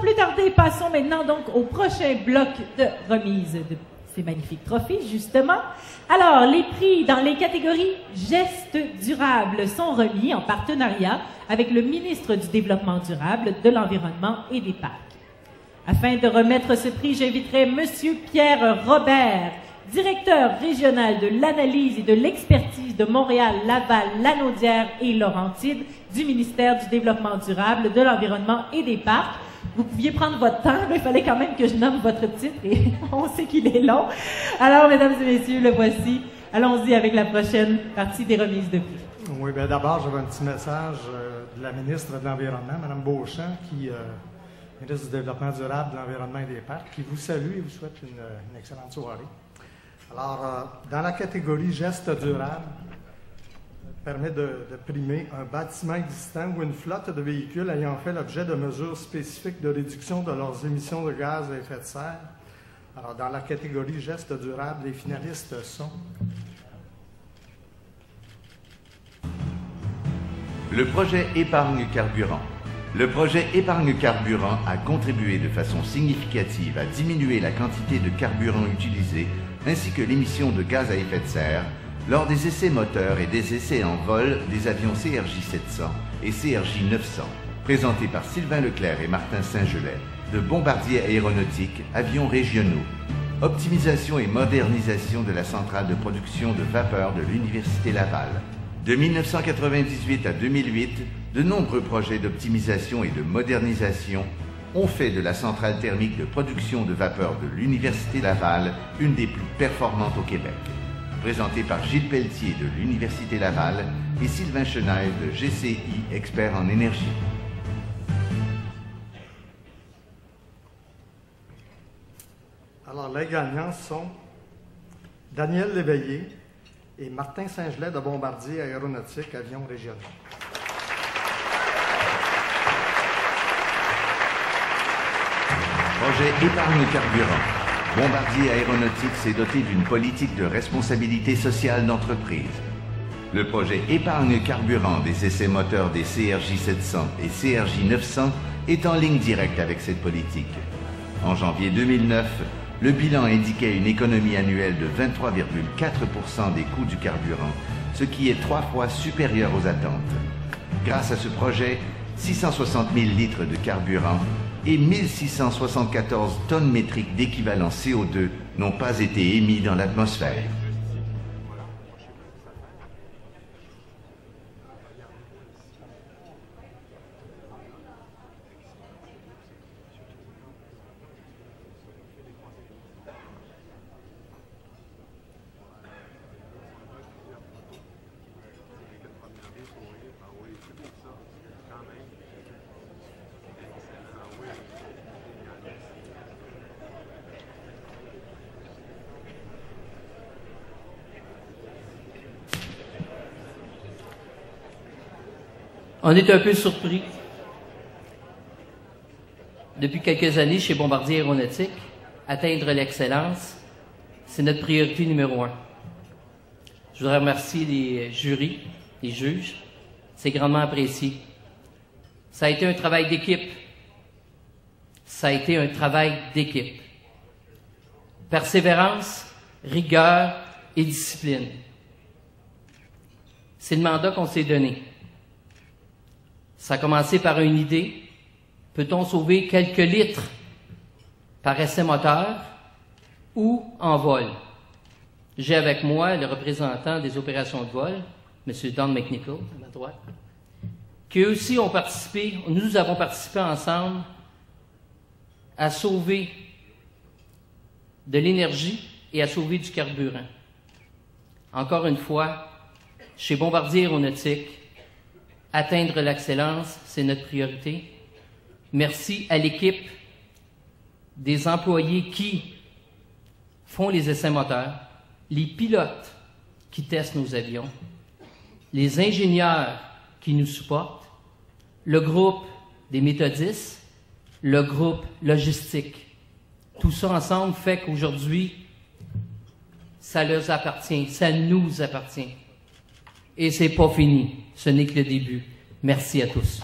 plus tarder, passons maintenant donc au prochain bloc de remise de ces magnifiques trophées, justement. Alors, les prix dans les catégories gestes durables sont remis en partenariat avec le ministre du Développement durable, de l'Environnement et des Parcs. Afin de remettre ce prix, j'inviterai Monsieur Pierre Robert, directeur régional de l'analyse et de l'expertise de Montréal, Laval, Lanaudière et Laurentides du ministère du Développement durable, de l'Environnement et des Parcs. Vous pouviez prendre votre temps, mais il fallait quand même que je nomme votre titre et on sait qu'il est long. Alors, mesdames et messieurs, le voici. Allons-y avec la prochaine partie des remises de prix. Oui, bien d'abord, j'avais un petit message de la ministre de l'Environnement, Mme Beauchamp, ministre du Développement durable, de l'Environnement et des Parcs, qui vous salue et vous souhaite une excellente soirée. Alors, dans la catégorie gestes durables, permet de primer un bâtiment existant ou une flotte de véhicules ayant fait l'objet de mesures spécifiques de réduction de leurs émissions de gaz à effet de serre. Alors, dans la catégorie gestes durables, les finalistes sont... Le projet Épargne Carburant. Le projet Épargne Carburant a contribué de façon significative à diminuer la quantité de carburant utilisé ainsi que l'émission de gaz à effet de serre lors des essais moteurs et des essais en vol des avions CRJ 700 et CRJ 900, présentés par Sylvain Leclerc et Martin Saint-Gelais, de Bombardier Aéronautique, avions régionaux, optimisation et modernisation de la centrale de production de vapeur de l'Université Laval. De 1998 à 2008, de nombreux projets d'optimisation et de modernisation ont fait de la centrale thermique de production de vapeur de l'Université Laval une des plus performantes au Québec. Présenté par Gilles Pelletier de l'Université Laval et Sylvain Chenaille de GCI, expert en énergie. Alors, les gagnants sont Daniel Léveillé et Martin Saint-Gelais de Bombardier Aéronautique, avions régionaux. Projet Épargne Carburant. Bombardier Aéronautique s'est doté d'une politique de responsabilité sociale d'entreprise. Le projet Épargne Carburant des essais moteurs des CRJ 700 et CRJ 900 est en ligne directe avec cette politique. En janvier 2009, le bilan indiquait une économie annuelle de 23,4% des coûts du carburant, ce qui est 3 fois supérieur aux attentes. Grâce à ce projet, 660 000 litres de carburant et 1674 tonnes métriques d'équivalent CO2 n'ont pas été émis dans l'atmosphère. On est un peu surpris. Depuis quelques années, chez Bombardier Aéronautique, atteindre l'excellence, c'est notre priorité numéro 1. Je voudrais remercier les jurys, les juges. C'est grandement apprécié. Ça a été un travail d'équipe. Ça a été un travail d'équipe. Persévérance, rigueur et discipline. C'est le mandat qu'on s'est donné. Ça a commencé par une idée. Peut-on sauver quelques litres par essai moteur ou en vol? J'ai avec moi le représentant des opérations de vol, M. Don McNichol, à ma droite, qui eux aussi ont participé, nous avons participé ensemble à sauver de l'énergie et à sauver du carburant. Encore une fois, chez Bombardier Aéronautique, atteindre l'excellence, c'est notre priorité. Merci à l'équipe des employés qui font les essais moteurs, les pilotes qui testent nos avions, les ingénieurs qui nous supportent, le groupe des méthodistes, le groupe logistique. Tout ça ensemble fait qu'aujourd'hui, ça leur appartient, ça nous appartient. Et c'est pas fini, ce n'est que le début. Merci à tous.